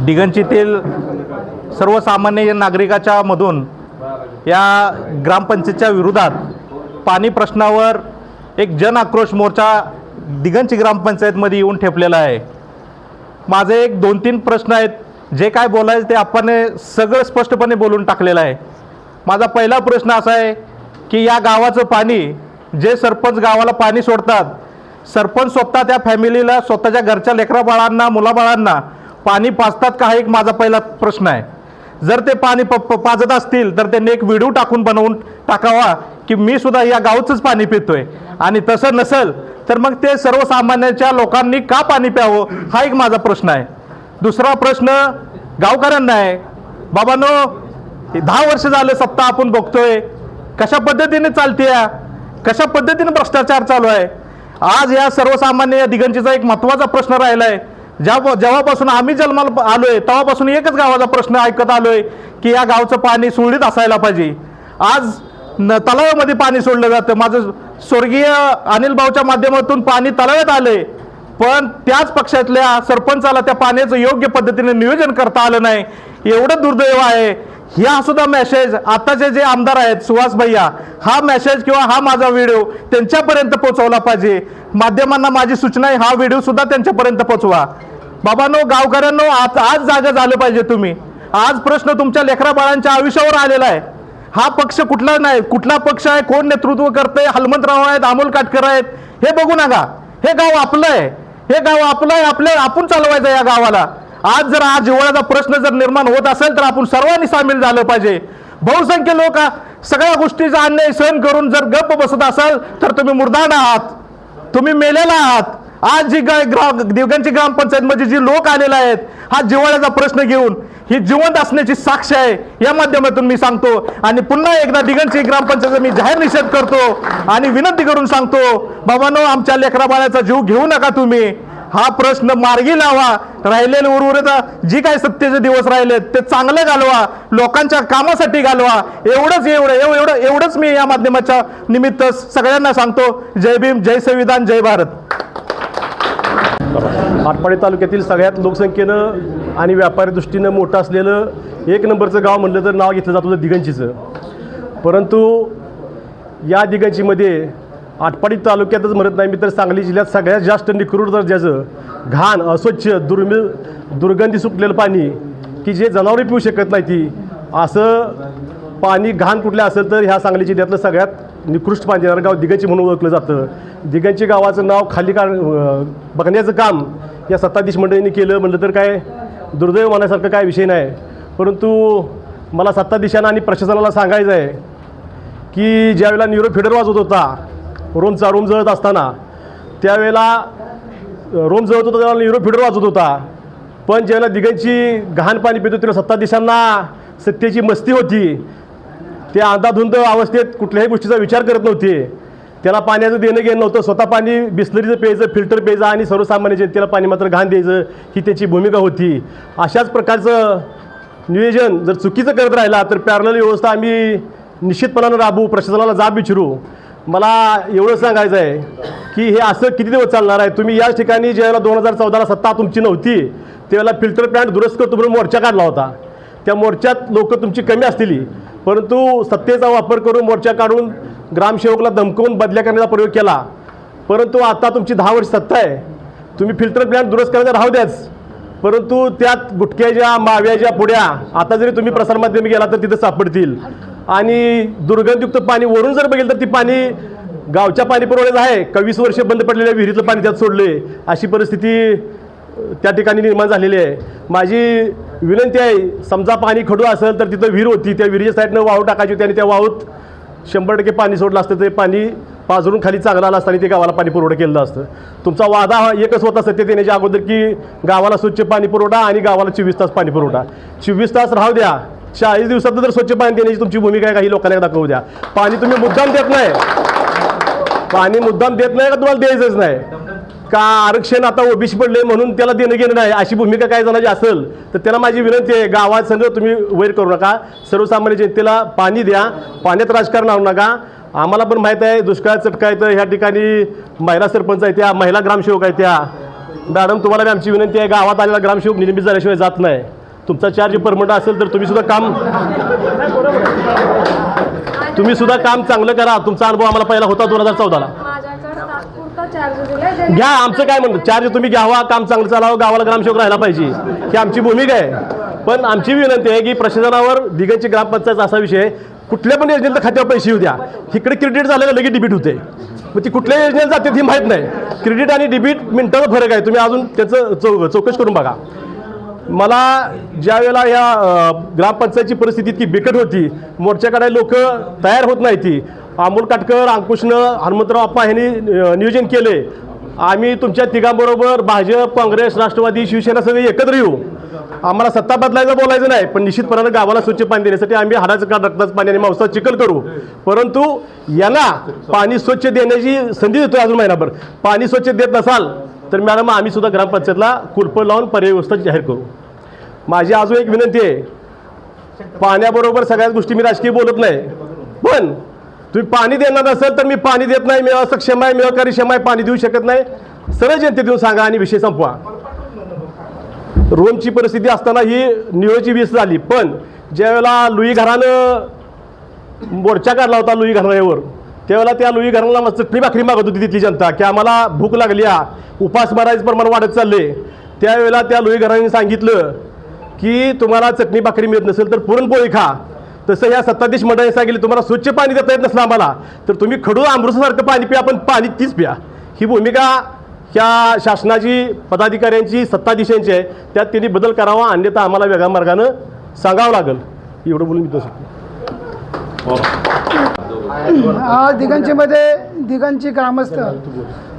दिगंजीतील सर्वसामान्य नागरिकाच्या मधून या ग्रामपंचायतच्या विरोधात पाणी प्रश्नावर एक जन आक्रोश मोर्चा दिगंजी ग्रामपंचायतमध्ये येऊन ठेपलेला आहे। माझे एक 2-3 प्रश्न आहेत, जे काय बोलायचं ते आपण सगळं स्पष्टपणे बोलून टाकलेलं आहे। माझा पहिला प्रश्न असा आहे की या गावाचं पाणी, जे सरपंच गावाला पाणी सोडतात, सरपंच स्वतः त्या फॅमिलीला, स्वतःच्या घरच्या लेकराबाळांना, मुलाबाळांना पाणी पाजतात का, हा एक माझा पहिला प्रश्न आहे। जर ते पाणी पाजत असतील तर त्यांनी एक व्हिडिओ बनवून टाकावा की मी सुद्धा या गावचंच पाणी पितोय, आणि तसं नसेल तर मग ते सर्वसामान्यांच्या लोकांनी का पाणी प्यावं, हा एक माझा प्रश्न आहे। दुसरा प्रश्न गावकऱ्यांना आहे, बाबांनो 10 वर्ष झाले सत्ता आपण बघतोय, कशा पद्धतीने चालते, कशा पद्धतीने भ्रष्टाचार चालू आहे। आज या सर्वसामान्य दिगंजीचा एक महत्त्वाचा प्रश्न राहिला आहे। जेव्हापासून आम्ही जन्माला आलोय तेव्हापासून एकच गावाचा प्रश्न ऐकत आलोय की या गावचं पाणी सुरळीत असायला पाहिजे। आज तलावामध्ये पाणी सोडलं जातं, माझं स्वर्गीय अनिल भाऊच्या माध्यमातून पाणी तलावात आले, पण त्याच पक्षातल्या सरपंचाला त्या पाण्याचं योग्य पद्धतीने नियोजन करता आलं नाही, एवढं दुर्दैव आहे। ह्या सुद्धा मेसेज आताचे जे आमदार आहेत सुहास भैया, हा मेसेज किंवा हा माझा व्हिडिओ त्यांच्यापर्यंत पोहोचवला पाहिजे। माध्यमांना माझी सूचना आहे, हा व्हिडिओ सुद्धा त्यांच्यापर्यंत पोहोचवा। बाबांनो, गावकऱ्यांनो, आज जागा झालं पाहिजे तुम्ही। आज प्रश्न तुमच्या लेकरा बाळांच्या आयुष्यावर आलेला आहे। हा पक्ष कुठला नाही, कुठला पक्ष आहे, कोण नेतृत्व करतंय, हनुमंतराव आहेत, अमोल काटकर आहेत, हे बघू नका। हे गाव आपलं आहे, हे गाव आपलं आहे, आपण चालवायचं या गावाला। आज जर हा जिव्हाळ्याचा प्रश्न जर निर्माण होत असेल तर आपण सर्वांनी सामील झालं पाहिजे। बहुसंख्य लोक सगळ्या गोष्टीचा अन्याय सहन करून जर गप्प बसत असाल तर तुम्ही मुर्दाड आहात, तुम्ही मेलेला आहात। आज जी दिगंजी ग्रामपंचायतमध्ये जी लोक आलेले आहेत, हा जिव्हाळ्याचा प्रश्न घेऊन ही जिवंत असण्याची साक्ष आहे, या माध्यमातून मी सांगतो। आणि पुन्हा एकदा दिगंजी ग्रामपंचायत मी जाहीर निषेध करतो आणि विनंती करून सांगतो, बाबांनो, आमच्या लेकराबाळाचा जीव घेऊ नका तुम्ही। हा प्रश्न मार्गी लावा, राहिलेले उर्वरित जी काही सत्तेचे दिवस राहिलेत ते चांगले घालवा, लोकांच्या कामासाठी घालवा। एवढंच मी या माध्यमाच्या निमित्त सगळ्यांना सांगतो। जय भीम, जय संविधान, जय भारत। आटपाडी तालुक्यातील सगळ्यात लोकसंख्येनं आणि व्यापारी दृष्टीनं मोठं असलेलं 1 नंबरचं गाव म्हटलं तर नाव घेतलं जात होतं दिगंजीचं। परंतु या दिगंजीमध्ये आटपाडी तालुक्यातच म्हणत नाही मी तर सांगली जिल्ह्यात सगळ्यात जास्त निकृष्ट दर्जाचं घाण, अस्वच्छ, दुर्गंधी सुटलेलं पाणी की जे जनावरे पिऊ शकत नाही ती, असं पाणी घाण कुठलं असेल तर ह्या सांगली जिल्ह्यातलं सगळ्यात निकृष्ट पाणी देणारं गाव दिगंजी म्हणून ओळखलं जातं। दिगंजी गावाचं नाव खाली बघण्याचं काम या सत्ताधीश मंडळींनी केलं म्हटलं तर काय दुर्दैव मानण्यासारखं काय विषय नाही। परंतु मला सत्ताधीशांना आणि प्रशासनाला सांगायचं आहे की ज्यावेळेला न्यूरो फीडर वाजवत होता, रोम जळत असताना, त्यावेळेला रोम जळत होता त्यावेळेला न्यूरो फीडर वाजवत होता, पण ज्यावेळेला दिगंजी घाण पाणी पित होती, सत्ताधीशांना सत्तेची मस्ती होती, ते अंधाधुंद अवस्थेत कुठल्याही गोष्टीचा विचार करत नव्हते, त्याला पाण्याचं देणं घेणं नव्हतं, स्वतः पाणी बिस्लरीचं प्यायचं, फिल्टर प्यायचं आणि सर्वसामान्य जनतेला पाणी मात्र घाण द्यायचं, ही त्याची भूमिका होती। अशाच प्रकारचं नियोजन जर चुकीचं करत राहिला तर पॅरलल व्यवस्था आम्ही निश्चितपणानं राबवू, प्रशासनाला जाब विचारू। मला एवढं सांगायचं आहे की हे असं किती दिवस चालणार आहे। तुम्ही याच ठिकाणी ज्यावेळेला 2014ला सत्ता तुमची नव्हती त्यावेळेला फिल्टर प्लांट दुरुस्त करतो म्हणून मोर्चा काढला होता। त्या मोर्चात लोक तुमची कमी असतील, परंतु सत्तेचा वापर करून मोर्चा काढून ग्रामसेवकला धमकवून बदल्या करण्याचा प्रयोग केला। परंतु आता तुमची 10 वर्ष सत्ता आहे, तुम्ही फिल्टर प्लांट दुरुस्त करायचं राहू द्याच, परंतु त्यात गुटख्याच्या माव्याच्या पुड्या आता जरी तुम्ही प्रसारमाध्यम गेला तर तिथं सापडतील। आणि दुर्गंधयुक्त पाणी वरून जर बघितलं तर ती पाणी गावच्या पाणी पुरवठ्याचं आहे का 20 वर्ष बंद पडलेल्या विहिरीतलं पाणी त्यात सोडले, अशी परिस्थिती त्या ठिकाणी निर्माण झालेली आहे। माझी विनंती आहे, समजा पाणी खडू असेल तर तिथं विहीर होती, त्या विहिरीच्या साईडनं वाहू टाकायची होती आणि त्या वाहूत 100% पाणी सोडलं असतं, ते पाणी पाझरून खाली चांगलं आलं असताना ते गावाला पाणी पुरवठा केलेलं असतं। तुमचा वादा हा एकच होता सत्तेत येण्याच्या अगोदर की गावाला स्वच्छ पाणी पुरवठा आणि गावाला 24 तास पाणी पुरवठा। 24 तास राहू द्या, 40 दिवसात जर स्वच्छ पाणी देण्याची तुमची भूमिका आहे काही लोकांना दाखवू द्या। पाणी तुम्ही मुद्दाम देत नाही, पाणी मुद्दाम देत नाही का तुम्हाला द्यायचंच नाही का आरक्षण आता ओबीसी पडले म्हणून त्याला देणं घेणं नाही, अशी भूमिका काय जणांची असेल तर त्याला माझी विनंती आहे, गावात संघ तुम्ही वैर करू नका, सर्वसामान्य जनतेला पाणी द्या, पाण्यात राजकारण आणू नका। आम्हाला पण माहीत आहे दुष्काळ चटका आहे तर ह्या ठिकाणी महिला सरपंच आहेत, त्या महिला ग्रामसेवक आहेत, त्या मॅडम तुम्हाला आमची विनंती आहे, गावात आलेला ग्रामसेवक निलंबित झाल्याशिवाय जात नाही. तुमचा चार्ज परमनंट असेल तर तुम्ही सुद्धा काम चांगलं करा. तुमचा अनुभव आम्हाला पहिला होता 2014ला. घ्या, आमचं काय म्हणतो, चार्ज तुम्ही घ्यावा, काम चांगलं चालावं, गावाला ग्रामसेवक राहायला पाहिजे ही आमची भूमिका आहे. पण आमची विनंती आहे की प्रशासनावर दिगंची ग्रामपंचायत असा विषय, कुठल्या पण योजनेला खात्यावर पैसे येऊ द्या, इकडे क्रेडिट झालेलं लगेच डिबिट होते. मग ती कुठल्या योजनेला जाते ही माहीत नाही. क्रेडिट आणि डिबिट मिनिटाचा फरक आहे. तुम्ही अजून त्याचं चौकशी करून बघा. मला ज्या वेळेला या ग्रामपंचायतची परिस्थिती इतकी बिकट होती, मोर्चाकडे लोक तयार होत नाही, ती अमोल काटकर, अंकुशनं, हनुमंतराव आप्पा यांनी नियोजन केले. आम्ही तुमच्या तिघांबरोबर भाजप, काँग्रेस, राष्ट्रवादी, शिवसेना सगळे एकत्र येऊ. आम्हाला सत्ता बदलायचं बोलायचं नाही, पण निश्चितपणाने गावाला स्वच्छ पाणी देण्यासाठी आम्ही हाडाचं का रक्ताचं पाणी आणि मांसाचं चिखल करू. परंतु यांना पाणी स्वच्छ देण्याची संधी देतो अजून महिनाभर. पाणी स्वच्छ देत नसाल तर मॅडम आम्ही सुद्धा ग्रामपंचायतला कुलपं लावून पर्यायी व्यवस्था जाहीर करू. माझी अजून एक विनंती आहे, पाण्याबरोबर सगळ्याच गोष्टी मी राजकीय बोलत नाही, पण तुम्ही पाणी देणार नसेल तर मी पाणी देत नाही, मी असक्षम आहे, मी अकार्यक्षम आहे, पाणी देऊ शकत नाही, सरळ जनतेत देऊन सांगा आणि विषय संपवा. रोमची परिस्थिती असताना ही निळोची वीस झाली, पण ज्यावेळेला लुई घरानं मोर्चा काढला होता लुई घराण्यावर, त्यावेळेला त्या लुई घराण्याला चटणी भाकरी मागत होती तिथली जनता की आम्हाला भूक लागली, उपास मारायचं प्रमाण वाढत चालले. त्यावेळेला त्या लुई घराण्याने सांगितलं की तुम्हाला चटणी भाकरी मिळत नसेल तर पुरणपोळी खा. तसं या सत्ताधीश मंडळाने सांगितलं तुम्हाला स्वच्छ पाणी देता येत नसलं आम्हाला तर तुम्ही खडू अमृतसारखं पाणी प्या, पण पाणी तीच प्या. ही भूमिका ह्या शासनाची, पदाधिकाऱ्यांची, सत्ताधीशांची आहे. त्यात त्यांनी बदल करावा, अन्यथा आम्हाला वेगळ्या मार्गानं सांगावं लागेल. एवढं बोलून मी तसं. आज दिगंची ग्रामस्थ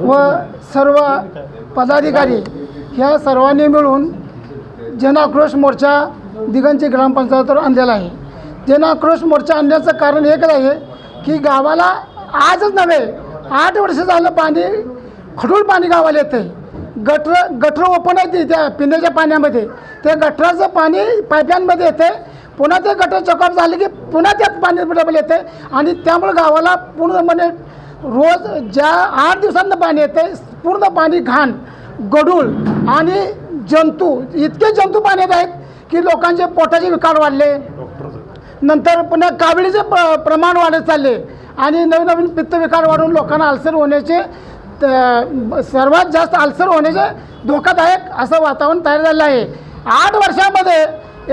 व सर्व पदाधिकारी ह्या सर्वांनी मिळून जनआक्रोश मोर्चा दिगंची ग्रामपंचायतीवर आणलेला आहे. जनआक्रोश मोर्चा आणण्याचं कारण एकच आहे की गावाला आजच नव्हे 8 वर्ष झालं पाणी, खडूळ पाणी गावाला येतं. गटर ओपन आहे त्या पिण्याच्या पाण्यामध्ये, त्या गटराचं पाणी पाईपलाईनमध्ये येते, पुन्हा ते गटर चॉकअप झाले की पुन्हा त्यात पाणी डबल येते आणि त्यामुळे गावाला पूर्णपणे रोज ज्या 8 दिवसांना पाणी येते पूर्ण पाणी घाण, गढूळ आणि जंतू, इतके जंतू पाण्यात आहेत की लोकांचे पोटाचे विकार वाढले. नंतर पुन्हा काविळीचे प्रमाण वाढत चालले आणि नवीन पित्त विकार वाढून लोकांना अल्सर होण्याचे, सर्वात जास्त अल्सर होण्याचे धोकादायक असं वातावरण तयार झालं आहे. 8 वर्षामध्ये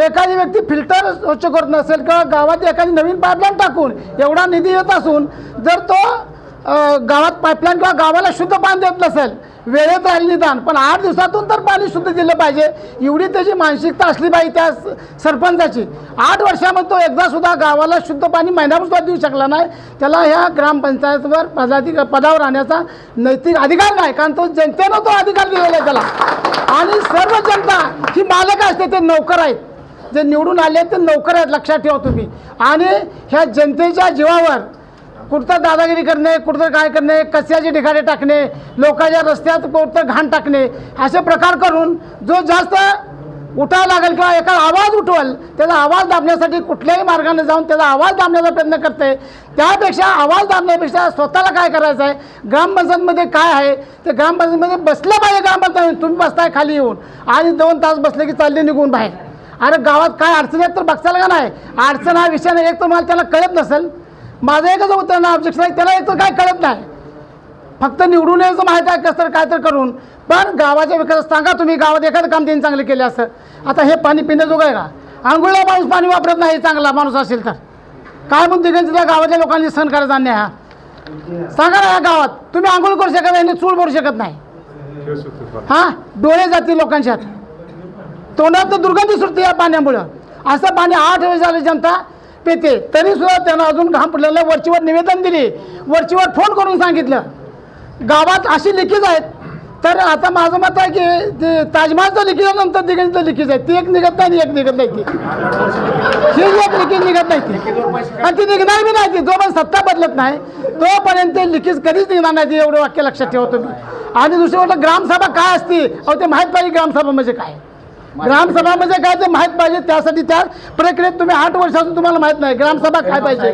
एखादी व्यक्ती फिल्टर स्वच्छ करत नसेल किंवा गावात एखादी नवीन पाईपलाईन टाकून एवढा निधी येत असून जर तो गावात पाईपलाईन किंवा गावाला शुद्ध पाणी देत नसेल, वेळेत राहील निदान, पण 8 दिवसातून तर पाणी शुद्ध दिलं पाहिजे एवढी त्याची मानसिकता असली पाहिजे त्या सरपंचाची. 8 वर्षामध्ये तो एकदासुद्धा गावाला शुद्ध पाणी महिन्यापासून देऊ शकला नाही. त्याला ह्या ग्रामपंचायतीवर पदावर राहण्याचा नैतिक अधिकार नाही, कारण तो जनतेनं तो अधिकार दिलेला आहे त्याला. आणि सर्व जनता ही मालक असते, ते नोकर आहेत, जे निवडून आले ते नोकर आहेत, लक्षात ठेवा तुम्ही. आणि ह्या जनतेच्या जीवावर कुठं दादागिरी करणे, कुठं काय करणे, कचऱ्याचे ढिगारे टाकणे, लोकांच्या रस्त्यात कुठं घाण टाकणे, असे प्रकार करून जो जास्त उठावं लागेल किंवा एका आवाज उठवल त्याचा आवाज दाबण्यासाठी कुठल्याही मार्गाने जाऊन त्याचा आवाज दाबण्याचा प्रयत्न करते. त्यापेक्षा आवाज दाबण्यापेक्षा स्वतःला काय करायचं आहे, ग्रामपंचायतमध्ये काय आहे ते ग्रामपंचायतमध्ये बसलं पाहिजे. ग्रामपंचायत तुम्ही बसताय खाली येऊन आणि 2 तास बसले की चालले निघून बाहेर. अरे गावात काय अडचण आहेत तर बघताल का नाही. अडचण हा विषय नाही, एक तर मला त्याला कळत नसेल, माझं एकच उत्तर ना ऑब्जेक्शन आहे, त्याला एक तर काय कळत नाही, फक्त निवडून यायचं माहीत आहे कसं तर काय तर करून. पण गावाच्या विकास सांगा तुम्ही, गावात एखादं काम त्यांनी चांगलं केलं असं. आता हे पाणी पिण्याजोगं आहे का? आंघोळीला माणूस पाणी वापरत नाही, चांगला माणूस असेल तर काय म्हणून दिगंजीला गावातल्या लोकांनी सहन करायचा अन्याय हा सांगा ना. या गावात तुम्ही आंघोळ करू शकत नाही, चूळ भरू शकत नाही, हां डोळे जातील लोकांच्या, तोंडात तर दुर्गंधी सुटते या पाण्यामुळं. असं पाणी 8 वर्ष झाले जनता पेते, तरीसुद्धा त्यांना अजून घाम पडलेलं. वरचीवर निवेदन दिली, वरचीवर फोन करून सांगितलं गावात अशी लिकेज आहेत. तर आता माझं मत आहे की ते ताजमहालचं लिकेज नंतर दिगंजीचं लिकेज आहे, ती एक निघत नाही, एक निघत नाही, ती एक लिकेज निघत नाही ती, आणि ती निघणार बी नाही. ती जोपर्यंत सत्ता बदलत नाही तोपर्यंत ते लिकेज कधीच निघणार नाही, एवढं वाक्य लक्षात ठेवा तुम्ही. आणि दुसरी गोष्ट, ग्रामसभा काय असते अहो ते माहीत पाहिजे. ग्रामसभा म्हणजे काय, ग्रामसभा म्हणजे काय ते माहीत पाहिजे. त्यासाठी त्या प्रक्रियेत तुम्ही 8 वर्षातून तुम्हाला माहीत नाही ग्रामसभा काय पाहिजे.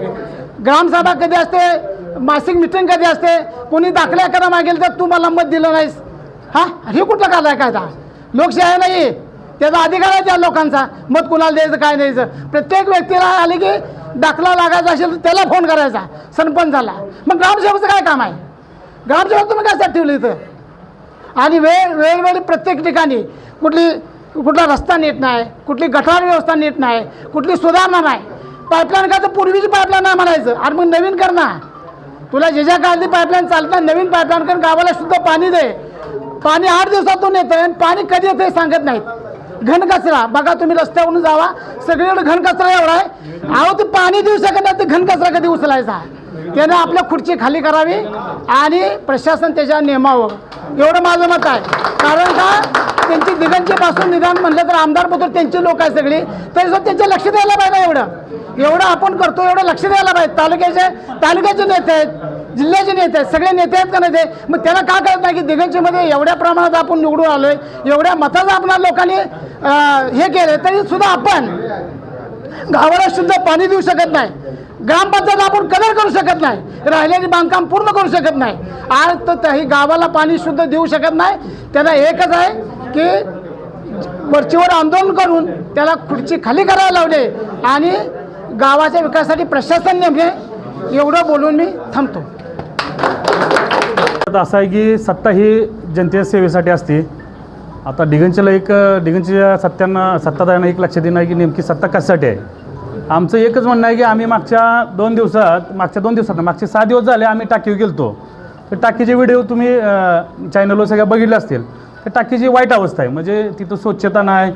ग्रामसभा कधी असते, मासिक मिटिंग कधी असते, कोणी दाखला करा मागेल तर तू मला मत दिलं नाहीस, हां हे कुठला कायदा आहे कायदा? लोकशाही नाही, त्याचा अधिकार आहे त्या लोकांचा मत कुणाला द्यायचं काय द्यायचं. प्रत्येक व्यक्तीला आले की दाखला लागायचा असेल तर त्याला फोन करायचा सरपंचाला. मग ग्रामसेवकाचं काय काम आहे? ग्रामसेवक तुम्ही काय ठेवलं इथं? आणि वेळोवेळी प्रत्येक ठिकाणी कुठला रस्ता नीट नाही, कुठली गटार व्यवस्था नीट नाही, कुठली सुधारणा नाही. पाईपलाईन का तर पूर्वीची पाईपलाईन नाही म्हणायचं, आणि मग नवीन कर ना. तुला ज्याच्या काळातली पाईपलाईन चालतात नवीन पाईपलाईन कर, गावाला शुद्ध पाणी दे. पाणी 8 दिवसातून येतं आणि पाणी कधी येतं सांगत नाहीत. घनकचरा बघा, तुम्ही रस्त्यावरून जावा सगळीकडे घनकचरा एवढा आहे. अहो ते पाणी देऊ शकत नाही, ते घनकचरा कधी उचलायचा? त्यानं आपल्या खुर्ची खाली करावी आणि प्रशासन त्याच्या नेमावं, एवढं माझं मत आहे. कारण का त्यांची दिगंजीपासून निदान म्हणलं तर आमदार पत्र त्यांची लोक आहे सगळी, तरी सुद्धा त्यांचं लक्ष द्यायला पाहिजे. एवढं आपण करतो, एवढं लक्ष द्यायला पाहिजे. तालुक्याचे नेते आहेत, जिल्ह्याचे नेते आहेत, सगळे नेते आहेत का नाही ते? मग त्याला का कळत नाही की दिगंजीमध्ये एवढ्या प्रमाणात आपण निवडून आलो आहे, एवढ्या मताचं आपल्या लोकांनी हे केलं, तरी सुद्धा आपण गावाला शुद्ध पाणी देऊ शकत नाही. ग्रामपंचायत आपण कलर करू शकत नाही, राहिलेली बांधकाम पूर्ण करू शकत नाही. आज तर ही गावाला पाणी शुद्ध देऊ शकत नाही. त्यांना एकच आहे की वरचीवर आंदोलन करून त्याला खुर्ची खाली करायला लावले आणि गावाच्या विकासासाठी प्रशासन नेमले. एवढं बोलून मी थांबतो. असं आहे की सत्ता ही जनतेच्या सेवेसाठी असते. आता दिगंजीच्या सत्ताधाऱ्यांना एक लक्ष देणं आहे की नेमकी सत्ता कशासाठी आहे. आमचं एकच म्हणणं आहे की आम्ही मागच्या 2 दिवसात मागचे 6 दिवस झाले आम्ही टाकीवर गेलतो. तर टाकीचे व्हिडिओ तुम्ही चॅनलवर सगळ्या बघितले असतील. तर टाकीची वाईट अवस्था आहे, म्हणजे तिथं स्वच्छता नाही,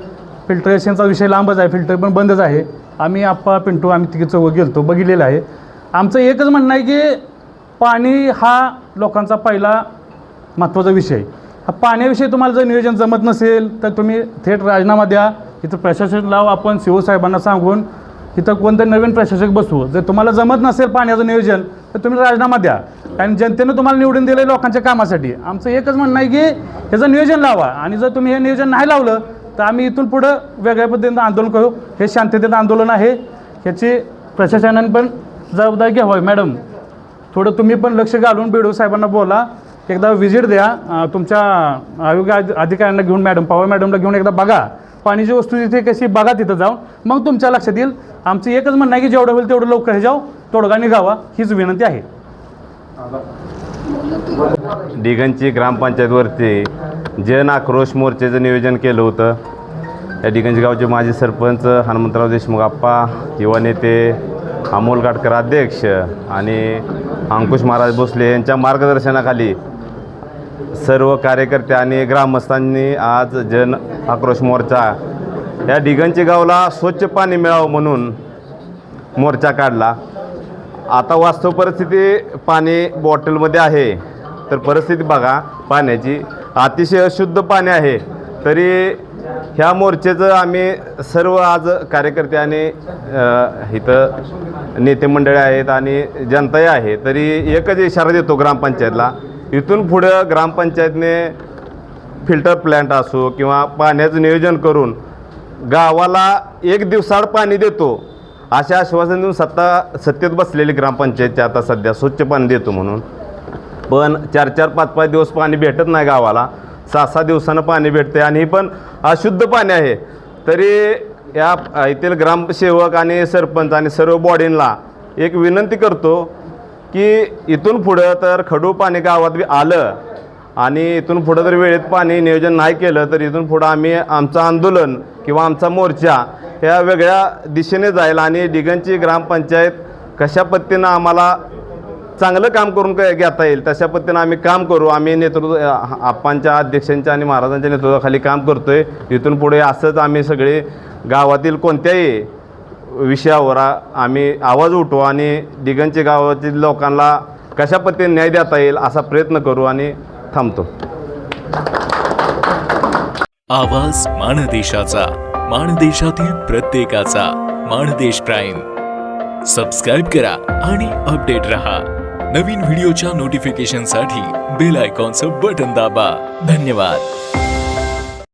फिल्ट्रेशनचा विषय लांबच आहे, फिल्टर पण बंदच आहे. आम्ही आप्पा पिंटू आम्ही तिघे चौघं गेलतो, बघितलेलं आहे. आमचं एकच म्हणणं आहे की पाणी हा लोकांचा पहिला महत्त्वाचा विषय आहे. हा पाण्याविषयी तुम्हाला जर नियोजन जमत नसेल तर तुम्ही थेट राजीनामा द्या. इथं प्रशासन लाव, आपण साहेबांना सांगून इथं कोणतरी नवीन प्रशासक बसवू. जर तुम्हाला जमत नसेल पाण्याचं नियोजन तर तुम्ही राजीनामा द्या. कारण जनतेनं तुम्हाला निवडून दिलं आहे लोकांच्या कामासाठी. आमचं एकच म्हणणं आहे की ह्याचं नियोजन लावा, आणि जर तुम्ही हे नियोजन नाही लावलं तर आम्ही इथून पुढं वेगळ्या पद्धतीनं आंदोलन करू. हे शांततेचं आंदोलन आहे, ह्याची प्रशासनाने पण जबाबदारी घ्यावी. मॅडम थोडं तुम्ही पण लक्ष घालून BDO साहेबांना बोला, एकदा व्हिजिट द्या तुमच्या आरोग्य अधिकाऱ्यांना घेऊन, मॅडम पवार मॅडमला घेऊन एकदा बघा पाण्याची वस्तू तिथे कशी बघा, तिथं जाऊन मग तुमच्या लक्षात येईल. आमचं एकच म्हणणं आहे की जेवढं होईल तेवढं लवकर हे जाऊ तोडगा निघावा हीच विनंती आहे. दिगंजी ग्रामपंचायतवरती जन आक्रोश मोर्चाचं नियोजन केलं होतं. या दिगंजी गावचे माजी सरपंच हनुमंतराव देशमुख आप्पा, युवा नेते अमोल गाडकर अध्यक्ष आणि अंकुश महाराज भोसले यांच्या मार्गदर्शनाखाली सर्व कार्यकर्ते आणि ग्रामस्थांनी आज जन आक्रोश मोर्चा या दिगंजी गावला स्वच्छ पाणी मिळावं म्हणून मोर्चा काढला. आता वास्तव परिस्थिती पाणी बॉटलमध्ये आहे, तर परिस्थिती बघा पाण्याची, अतिशय अशुद्ध पाणी आहे. तरी ह्या मोर्चेचं आम्ही सर्व आज कार्यकर्ते आणि इथं नेते मंडळी आहेत आणि जनताही आहे, तरी एकच इशारा देतो ग्रामपंचायतला, इथून पुढं ग्रामपंचायतने फिल्टर प्लॅन्ट असो किंवा पाण्याचं नियोजन करून गावाला 1 दिवसाआड पाणी देतो अशा आश्वासन देऊन सत्तेत बसलेली ग्रामपंचायतच्या आता सध्या स्वच्छ पाणी देतो म्हणून, पण 4-4, 5-5 दिवस पाणी भेटत नाही गावाला, 6-6 दिवसानं पाणी भेटते आणि ही पण अशुद्ध पाणी आहे. तरी या येथील ग्रामसेवक आणि सरपंच आणि सर्व बॉडींना एक विनंती करतो की इथून पुढं तर खडू पाणी गावात आलं आणि इथून पुढं जर वेळेत पाणी नियोजन नाही केलं तर इथून पुढं आम्ही आमचं आंदोलन किंवा आमचा मोर्चा या वेगळ्या दिशेने जाईल आणि दिगंजी ग्रामपंचायत कशा पद्धतीनं आम्हाला चांगलं काम करून घेता येईल तशा पद्धतीनं आम्ही काम करू. आम्ही आप्पांच्या अध्यक्षांच्या आणि महाराजांच्या नेतृत्वाखाली काम करतो आहे. इथून पुढे असंच आम्ही सगळे गावातील कोणत्याही विषयावर आम्ही आवाज उठवू आणि दिगंजी गावातील लोकांना कशा पद्धतीने न्याय देता येईल असा प्रयत्न करू आणि थांबतो. आवाज माणदेशाचा, माणदेशातील प्रत्येकाचा. माणदेश प्राईम सबस्क्राईब करा आणि अपडेट रहा. नवीन व्हिडिओच्या नोटिफिकेशनसाठी बेल आयकॉनचं बटन दाबा. धन्यवाद.